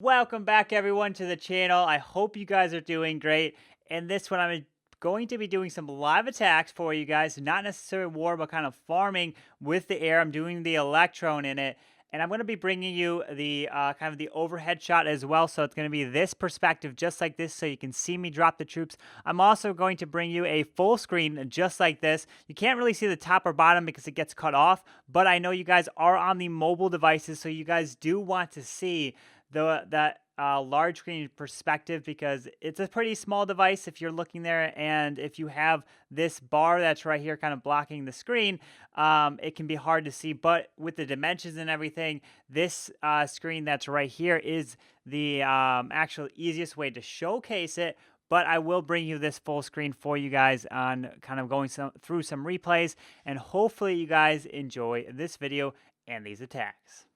Welcome back everyone to the channel. I hope you guys are doing great. And this one I'm going to be doing some live attacks for you guys, not necessarily war, but kind of farming with the air. I'm doing the Electrone in it. And I'm going to be bringing you the kind of the overhead shot as well. So it's going to be this perspective just like this so you can see me drop the troops. I'm also going to bring you a full screen just like this. You can't really see the top or bottom because it gets cut off. But I know you guys are on the mobile devices. So you guys do want to see that large screen perspective because it's a pretty small device if you're looking there, and if you have this bar that's right here kind of blocking the screen, it can be hard to see. But with the dimensions and everything, this screen that's right here is the actual easiest way to showcase it. But I will bring you this full screen for you guys on kind of going through some replays, and hopefully you guys enjoy this video and these attacks.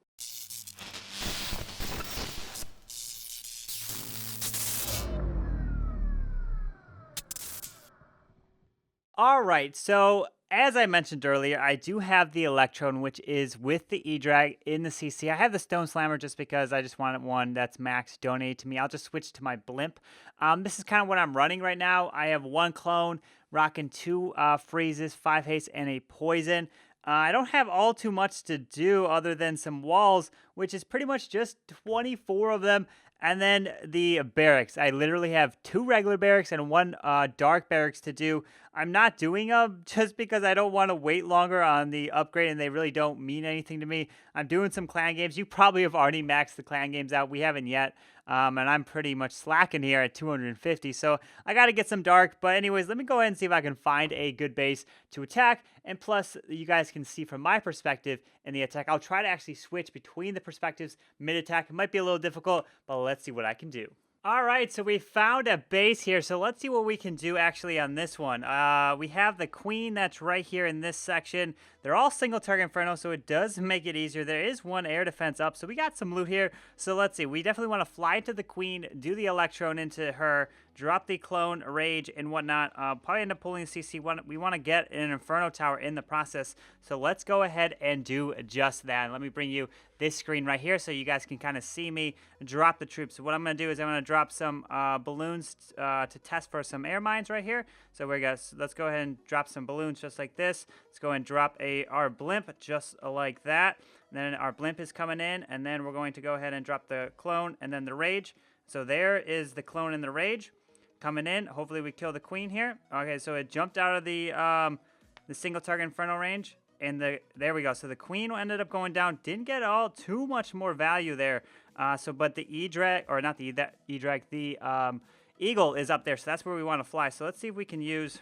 All right, so as I mentioned earlier, I do have the Electrone, which is with the E-Drag in the CC. I have the Stone Slammer just because I just wanted one that's max donated to me. I'll just switch to my Blimp. This is kind of what I'm running right now. I have one clone, rocking two freezes, 5 haste, and a poison. I don't have all too much to do other than some walls, which is pretty much just 24 of them. And then the barracks. I literally have 2 regular barracks and 1 dark barracks to do. I'm not doing them just because I don't want to wait longer on the upgrade and they really don't mean anything to me. I'm doing some clan games. You probably have already maxed the clan games out. We haven't yet. And I'm pretty much slacking here at 250. So I got to get some dark. But anyways, let me go ahead and see if I can find a good base to attack. And plus, you guys can see from my perspective in the attack. I'll try to actually switch between the perspectives mid-attack. It might be a little difficult, but let's see what I can do. All right, so we found a base here. So let's see what we can do actually on this one. We have the queen that's right here in this section. They're all single target inferno, so it does make it easier. There is one air defense up, so we got some loot here. So let's see. We definitely want to fly to the queen, do the Electrone into her, drop the clone, rage, and whatnot. Probably end up pulling the CC. We want to get an Inferno Tower in the process. So let's go ahead and do just that. And let me bring you this screen right here so you guys can kind of see me drop the troops. So what I'm going to do is I'm going to drop some balloons to test for some air mines right here. So let's go ahead and drop some balloons just like this. Let's go and drop our blimp just like that. And then our blimp is coming in, and then we're going to go ahead and drop the clone and then the rage. So there is the clone and the rage coming in. Hopefully we kill the queen here. Okay, so it jumped out of the single target inferno range, and there we go. So the queen ended up going down. Didn't get all too much more value there. But the E-Drag, or not the E-Drag, the Eagle is up there. So that's where we want to fly. So let's see if we can use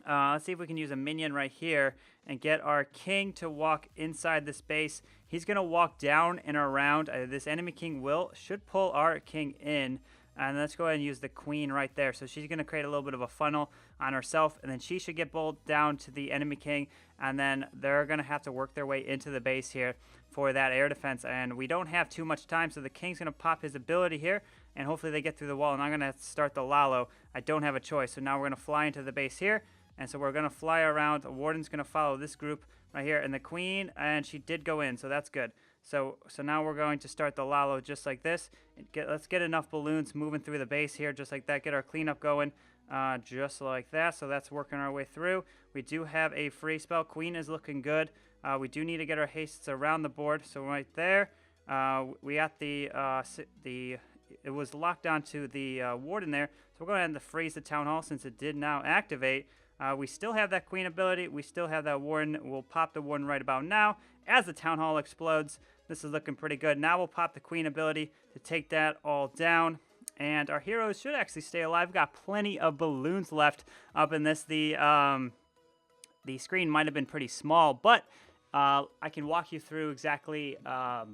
a minion right here and get our king to walk inside this base. He's gonna walk down and around. This enemy king should pull our king in. And let's go ahead and use the queen right there. So she's going to create a little bit of a funnel on herself. And then she should get bowled down to the enemy king. And then they're going to have to work their way into the base here for that air defense. And we don't have too much time. So the king's going to pop his ability here. And hopefully they get through the wall. And I'm going to start the Lalo. I don't have a choice. So now we're going to fly into the base here. And so we're going to fly around. The warden's going to follow this group right here. And the queen, and she did go in. So that's good. So now we're going to start the Lalo just like this. Let's get enough balloons moving through the base here just like that. Get our cleanup going just like that. So that's working our way through. We do have a free spell. Queen is looking good. We do need to get our hastes around the board. So right there, we got it was locked onto the warden there. So we're going to have to freeze the town hall since it did now activate. We still have that queen ability. We still have that warden. We'll pop the warden right about now as the town hall explodes. This is looking pretty good. Now we'll pop the queen ability to take that all down. And our heroes should actually stay alive. We've got plenty of balloons left up in this. The screen might have been pretty small, but I can walk you through exactly how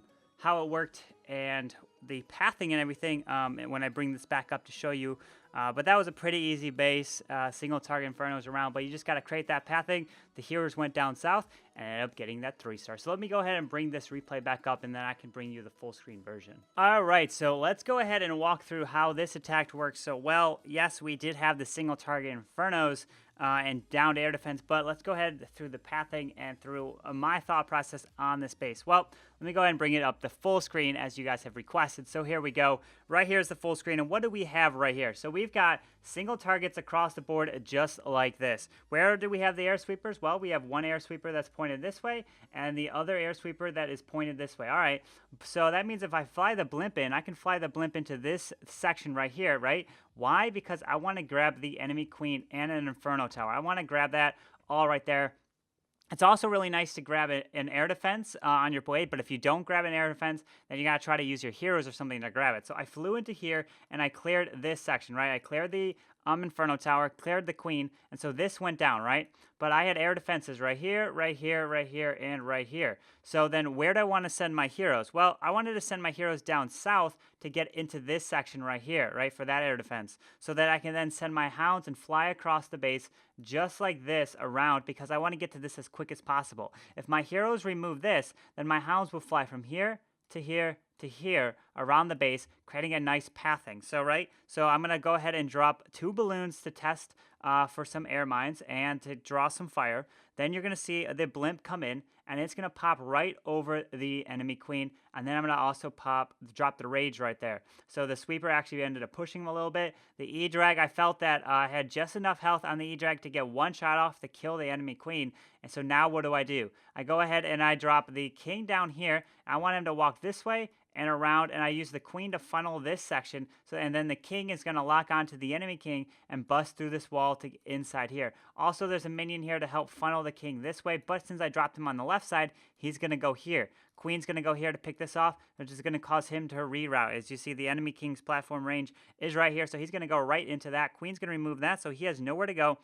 it worked and the pathing and everything when I bring this back up to show you. But that was a pretty easy base. Single target infernos around, but you just got to create that pathing. The heroes went down south and ended up getting that 3-star. So let me go ahead and bring this replay back up, and then I can bring you the full screen version. All right, so let's go ahead and walk through how this attack works. So, well, yes, we did have the single target infernos and down to air defense. But let's go ahead through the pathing and through my thought process on this base. Well, let me go ahead and bring it up the full screen as you guys have requested. So here we go. Right here is the full screen. And what do we have right here? So we've got single targets across the board just like this. Where do we have the air sweepers? Well, we have one air sweeper that's pointed this way and the other air sweeper that is pointed this way. All right. So that means if I fly the blimp in, I can fly the blimp into this section right here, right? Why? Because I want to grab the enemy queen and an inferno tower. I want to grab that all right there. It's also really nice to grab an air defense on your blade, but if you don't grab an air defense, then you got to try to use your heroes or something to grab it. So I flew into here, and I cleared this section, right? I cleared the Inferno Tower, cleared the Queen, and so this went down, right? But I had air defenses right here, right here, right here, and right here. So then where do I want to send my heroes? Well, I wanted to send my heroes down south to get into this section right here, right, for that air defense, so that I can then send my hounds and fly across the base just like this around, because I want to get to this as quick as possible. If my heroes remove this, then my hounds will fly from here to here to here around the base, creating a nice pathing. So, right, so I'm going to go ahead and drop 2 balloons to test for some air mines and to draw some fire. Then you're going to see the blimp come in, and it's going to pop right over the enemy queen. And then I'm going to also drop the rage right there. So the sweeper actually ended up pushing him a little bit. The E-Drag, I felt that I had just enough health on the E-Drag to get one shot off to kill the enemy queen. And so now what do? I go ahead and I drop the king down here. I want him to walk this way and around, and I use the queen to funnel this section. So, and then the king is going to lock onto the enemy king and bust through this wall to inside here. Also, there's a minion here to help funnel the king this way, but since I dropped him on the left side, he's going to go here. Queen's going to go here to pick this off, which is going to cause him to reroute. As you see, the enemy king's platform range is right here, so he's going to go right into that. Queen's going to remove that, so he has nowhere to go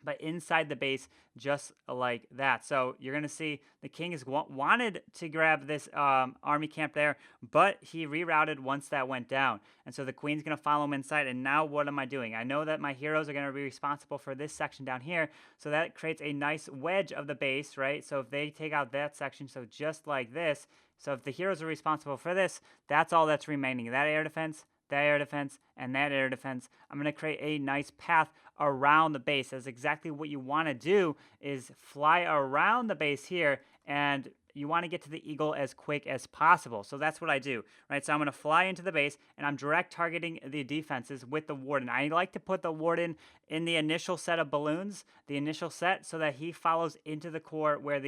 but inside the base, just like that. So you're going to see the king is wanted to grab this army camp there, but he rerouted once that went down. And so the queen's going to follow him inside. And now what am I doing? I know that my heroes are going to be responsible for this section down here. So that creates a nice wedge of the base, right? So if they take out that section, so just like this. So if the heroes are responsible for this, that's all that's remaining. That air defense, that air defense, and that air defense. I'm going to create a nice path around the base. That's exactly what you want to do, is fly around the base here, and you want to get to the eagle as quick as possible. So that's what I do, right? So I'm going to fly into the base, and I'm direct targeting the defenses with the warden. I like to put the warden in the initial set of balloons, the initial set, so that he follows into the core where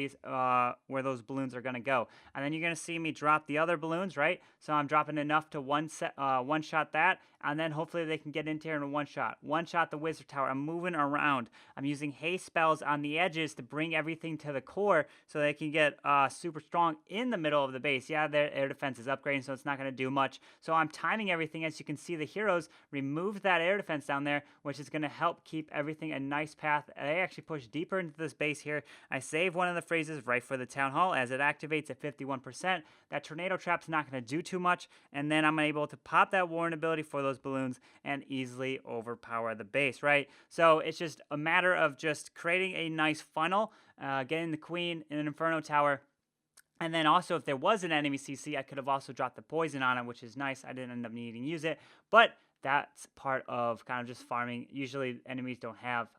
where those balloons are going to go. And then you're going to see me drop the other balloons, right? So I'm dropping enough to one shot that, and then hopefully they can get into here in one shot. One shot the wizard tower. I'm moving around. I'm using haste spells on the edges to bring everything to the core so they can get super strong in the middle of the base. Yeah, their air defense is upgrading, so it's not going to do much. So I'm timing everything. As you can see, the heroes removed that air defense down there, which is going to help keep everything a nice path. They actually push deeper into this base here. I save one of the phrases right for the town hall as it activates at 51%. That tornado trap's not going to do too much, and then I'm able to pop that warren ability for those balloons and easily overpower the base, right? So it's just a matter of just creating a nice funnel, getting the queen in an inferno tower. And then also, if there was an enemy CC, I could have also dropped the poison on it, which is nice. I didn't end up needing to use it, but that's part of kind of just farming. Usually enemies don't have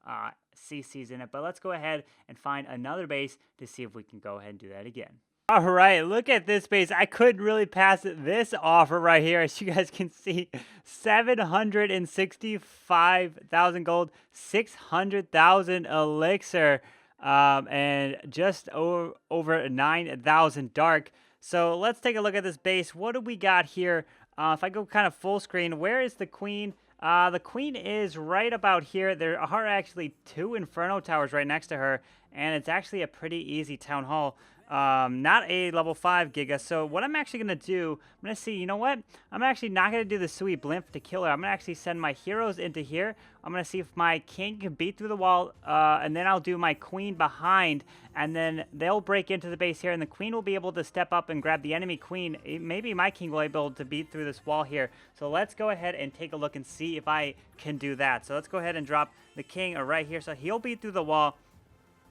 CCs in it, but let's go ahead and find another base to see if we can go ahead and do that again. All right, look at this base. I couldn't really pass this offer right here. As you guys can see, 765,000 gold, 600,000 elixir, and just over 9,000 dark. So let's take a look at this base. What do we got here? If I go kind of full screen, where is the queen? The queen is right about here. There are actually 2 inferno towers right next to her, and it's actually a pretty easy town hall. Not a level 5 Giga. So what I'm actually going to do, I'm going to see, you know what? I'm actually not going to do the Sui Blimp to kill her. I'm going to actually send my heroes into here. I'm going to see if my king can beat through the wall, and then I'll do my queen behind, and then they'll break into the base here, and the queen will be able to step up and grab the enemy queen. Maybe my king will be able to beat through this wall here. So let's go ahead and take a look and see if I can do that. So let's go ahead and drop the king right here. So he'll beat through the wall.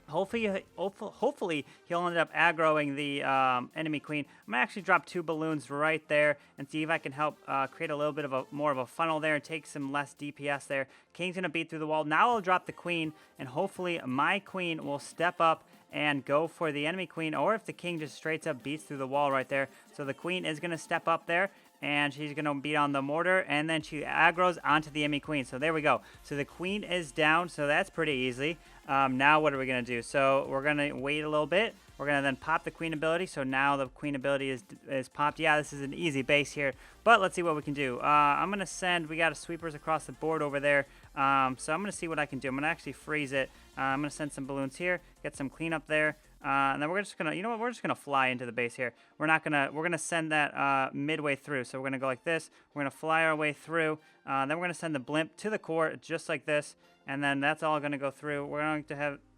Hopefully he'll end up aggroing the enemy queen. I'm gonna actually drop 2 balloons right there and see if I can help create a little bit of more of a funnel there and take some less DPS there. King's gonna beat through the wall. Now I'll drop the queen, and hopefully my queen will step up and go for the enemy queen, or if the king just straight up beats through the wall right there. So the queen is gonna step up there, and she's going to beat on the mortar, and then she aggroes onto the enemy queen. So there we go. So the queen is down, so that's pretty easy. Now what are we going to do? So we're going to wait a little bit. We're going to then pop the queen ability. So now the queen ability is popped. Yeah, this is an easy base here, but let's see what we can do. I'm going to send, we got sweepers across the board over there. So I'm going to see what I can do. I'm going to actually freeze it. I'm going to send some balloons here, get some cleanup there. And then we're just gonna, you know what? We're just gonna fly into the base here. We're gonna send that midway through. So we're gonna go like this. We're gonna fly our way through. Then we're gonna send the blimp to the core, just like this. And then that's all gonna go through. We're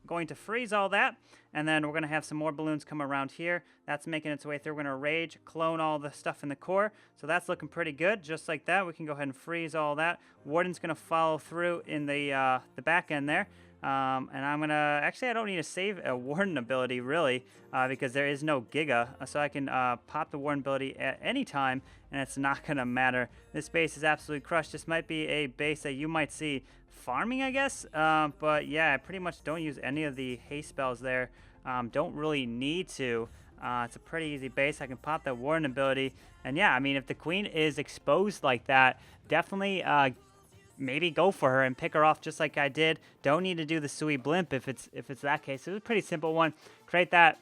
going to freeze all that, and then we're gonna have some more balloons come around here. That's making its way through. We're gonna rage, clone all the stuff in the core. So that's looking pretty good, just like that. We can go ahead and freeze all that. Warden's gonna follow through in the back end there. And I'm gonna, actually I don't need to save a Warden ability really, because there is no Giga, so I can pop the Warden ability at any time, and it's not gonna matter. This base is absolutely crushed. This might be a base that you might see farming, I guess, but yeah, I pretty much don't use any of the haste spells there. Don't really need to. It's a pretty easy base. I can pop that Warden ability, and yeah, I mean, if the queen is exposed like that, definitely maybe go for her and pick her off just like I did. Don't need to do the Sui Blimp if it's that case. It was a pretty simple one. Create that,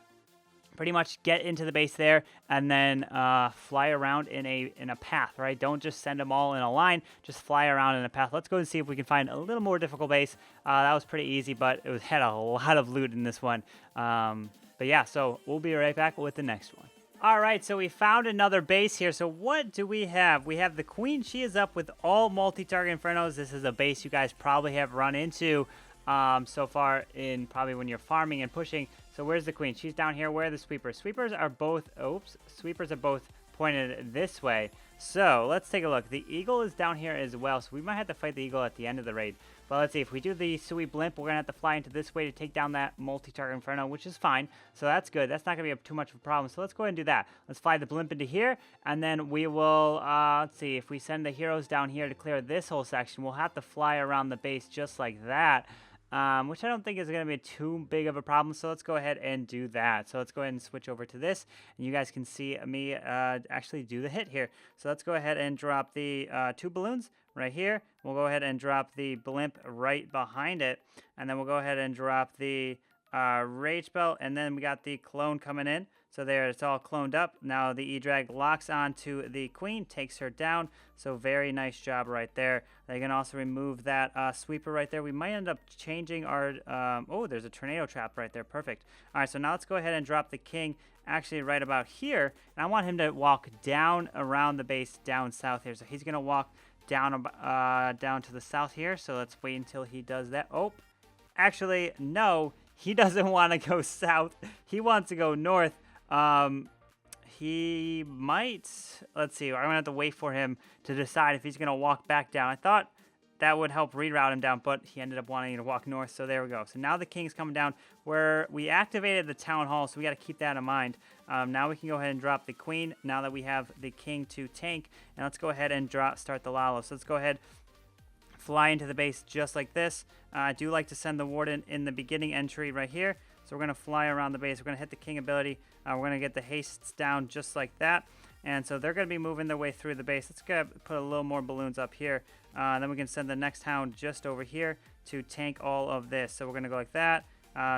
pretty much get into the base there, and then fly around in a path, right? Don't just send them all in a line. Just fly around in a path. Let's go and see if we can find a little more difficult base. That was pretty easy, but it had a lot of loot in this one. But yeah, so we'll be right back with the next one. All right, so we found another base here. So what do we have? We have the queen. She is up with all multi-target infernos. This is a base you guys probably have run into so far in probably when you're farming and pushing. So where's the queen? She's down here. Where are the sweepers? Sweepers are both pointed this way. So let's take a look. The eagle is down here as well, so we might have to fight the eagle at the end of the raid. But let's see, if we do the Sui Blimp, we're going to have to fly into this way to take down that multi-target inferno, which is fine. So that's good. That's not going to be too much of a problem. So let's go ahead and do that. Let's fly the Blimp into here, and then we will, let's see, if we send the heroes down here to clear this whole section, we'll have to fly around the base just like that. Which I don't think is going to be too big of a problem, so let's go ahead and do that. So let's go ahead and switch over to this, and you guys can see me actually do the hit here. So let's go ahead and drop the 2 balloons right here. We'll go ahead and drop the blimp right behind it, and then we'll go ahead and drop the rage spell, and then we got the clone coming in. So there, it's all cloned up. Now the E-Drag locks onto the queen, takes her down. So very nice job right there. They can also remove that sweeper right there. We might end up changing our... oh, there's a tornado trap right there. Perfect. All right, so now let's go ahead and drop the king actually right about here. And I want him to walk down around the base down south here. So he's going to walk down to the south here. So let's wait until he does that. Oh, actually, no. He doesn't want to go south. He wants to go north. He might, let's see, I'm gonna have to wait for him to decide if he's gonna walk back down. I thought that would help reroute him down, but he ended up wanting to walk north, so there we go. So now the king's coming down where we activated the town hall, so we got to keep that in mind. Now we can go ahead and drop the queen now that we have the king to tank, and let's go ahead and start the Lalo. So let's go ahead, fly into the base just like this. I do like to send the warden in the beginning entry right here. So we're going to fly around the base. We're going to hit the king ability. We're going to get the hastes down just like that. And so they're going to be moving their way through the base. Let's go put a little more balloons up here. Then we can send the next hound just over here to tank all of this. So we're going to go like that.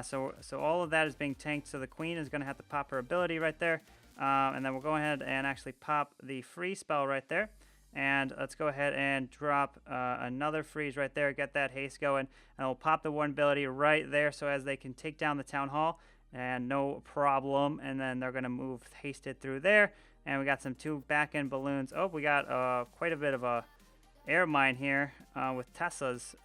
So all of that is being tanked. So the queen is going to have to pop her ability right there. And then we'll go ahead and actually pop the free spell right there. And let's go ahead and drop another freeze right there, get that haste going, and we'll pop the one ability right there so as they can take down the town hall, and no problem. And then they're going to move hasted through there, and we got some 2 back-end balloons. Oh, we got quite a bit of a air mine here with Teslas,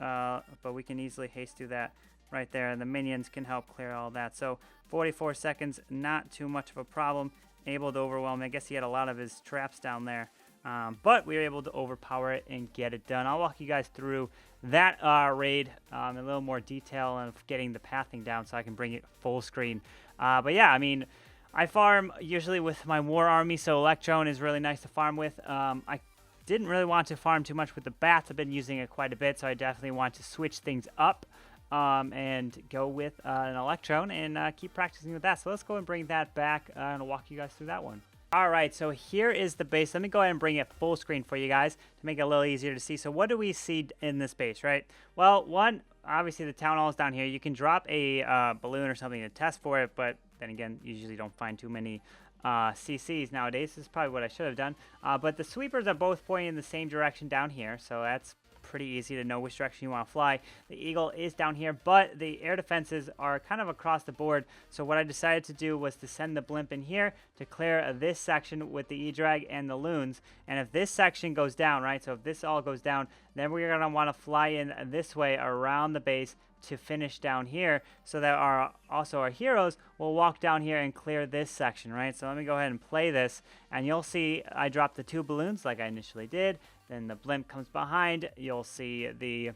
but we can easily haste through that right there, and the minions can help clear all that. So 44 seconds, not too much of a problem. Able to overwhelm. I guess he had a lot of his traps down there. But we were able to overpower it and get it done. I'll walk you guys through that raid in a little more detail of getting the pathing down so I can bring it full screen. But yeah, I mean, I farm usually with my war army, so Electrone is really nice to farm with. I didn't really want to farm too much with the bats. I've been using it quite a bit, so I definitely want to switch things up and go with an Electrone and keep practicing with that. So let's go and bring that back and I'll walk you guys through that one. All right, so here is the base. Let me go ahead and bring it full screen for you guys to make it a little easier to see. So what do we see in this base, right? Well, one, obviously the town hall is down here. You can drop a balloon or something to test for it, but then again, you usually don't find too many CCs nowadays. This is probably what I should have done. But the sweepers are both pointing in the same direction down here, so that's pretty easy to know which direction you want to fly. The Eagle is down here, but the air defenses are kind of across the board. So what I decided to do was to send the blimp in here to clear this section with the E-Drag and the loons. And if this section goes down, right, so if this all goes down, then we're going to want to fly in this way around the base to finish down here so that our heroes will walk down here and clear this section, right? So let me go ahead and play this, and you'll see I dropped the 2 balloons like I initially did. Then the blimp comes behind. You'll see the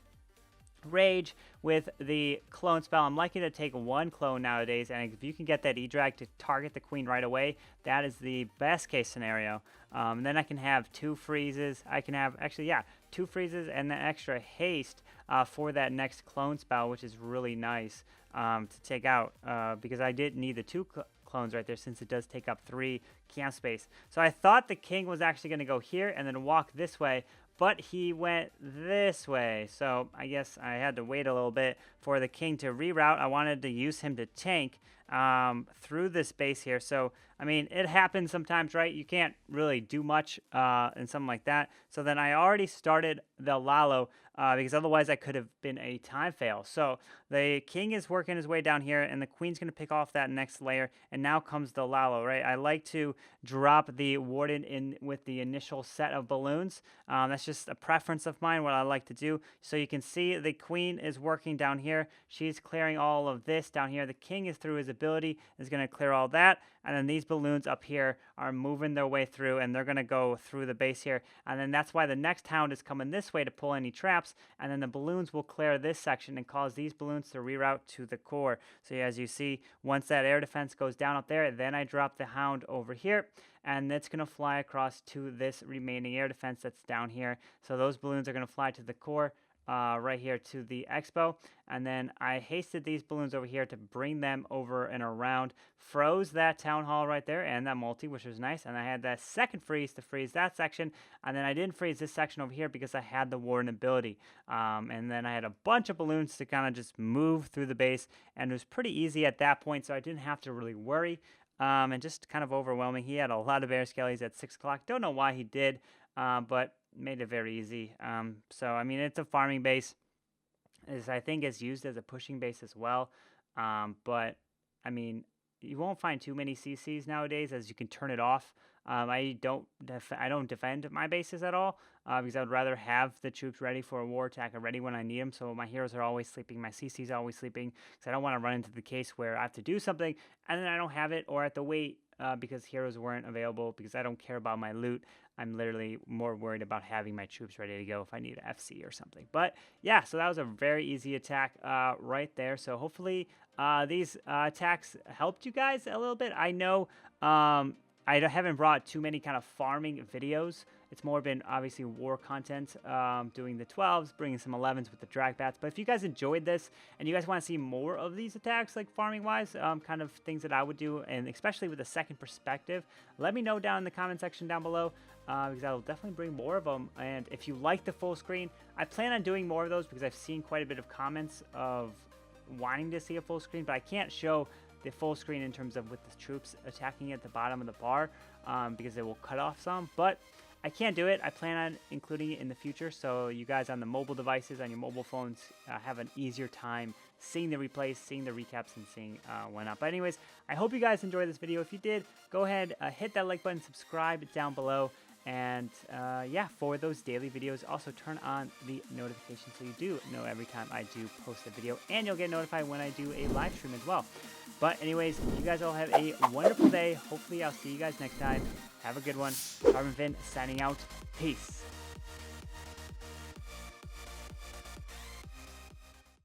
rage with the clone spell. I'm likely to take 1 clone nowadays, and if you can get that E-Drag to target the queen right away, that is the best case scenario. Then I can have 2 freezes. I can have, actually, yeah, 2 freezes and then extra haste for that next clone spell, which is really nice to take out because I did need the 2 clones right there since it does take up 3 camp space. So I thought the king was actually going to go here and then walk this way, but he went this way. So I guess I had to wait a little bit for the king to reroute. I wanted to use him to tank through this base here. So, I mean, it happens sometimes, right? You can't really do much in something like that. So then I already started the Lalo because otherwise I could have been a time fail. So the king is working his way down here, and the queen's going to pick off that next layer, and now comes the Lalo, right? I like to drop the warden in with the initial set of balloons. That's just a preference of mine, what I like to do. So you can see the queen is working down here. She's clearing all of this down here. The king is through his ability, is going to clear all that, and then these balloons up here are moving their way through, and they're going to go through the base here, and then that's why the next hound is coming this way to pull any traps, and then the balloons will clear this section and cause these balloons to reroute to the core. So as you see, once that air defense goes down up there, then I drop the hound over here, and it's going to fly across to this remaining air defense that's down here. So those balloons are going to fly to the core, right here to the expo, and then I hasted these balloons over here to bring them over and around, froze that town hall right there and that multi, which was nice, and I had that second freeze to freeze that section, and then I didn't freeze this section over here because I had the warden ability, and then I had a bunch of balloons to kind of just move through the base, and it was pretty easy at that point, so I didn't have to really worry, and just kind of overwhelming. He had a lot of air skellies at 6 o'clock. Don't know why he did, but made it very easy. So I mean, it's a farming base. I think it's used as a pushing base as well. But I mean, you won't find too many CCs nowadays, as you can turn it off. I don't defend my bases at all because I would rather have the troops ready for a war attack or ready when I need them. So my heroes are always sleeping, my CCs are always sleeping, because I don't want to run into the case where I have to do something and then I don't have it, or I have to wait because heroes weren't available, because I don't care about my loot. I'm literally more worried about having my troops ready to go if I need an FC or something. But yeah, so that was a very easy attack right there. So hopefully these attacks helped you guys a little bit. I know I haven't brought too many kind of farming videos. It's more been obviously war content, doing the 12s, bringing some 11s with the drag bats. But if you guys enjoyed this and you guys want to see more of these attacks, like farming wise, kind of things that I would do, and especially with a second perspective, let me know down in the comment section down below, because I will definitely bring more of them. And if you like the full screen, I plan on doing more of those because I've seen quite a bit of comments of wanting to see a full screen, but I can't show the full screen in terms of with the troops attacking at the bottom of the bar, because it will cut off some. But I can't do it. I plan on including it in the future, so you guys on the mobile devices, on your mobile phones, have an easier time seeing the replays, seeing the recaps, and seeing whatnot. But anyways, I hope you guys enjoyed this video. If you did, go ahead, hit that like button, subscribe down below, And yeah, for those daily videos, also turn on the notifications so you do know every time I do post a video, and you'll get notified when I do a live stream as well. But anyways, you guys all have a wonderful day. Hopefully I'll see you guys next time. Have a good one. Carbonfin signing out. Peace.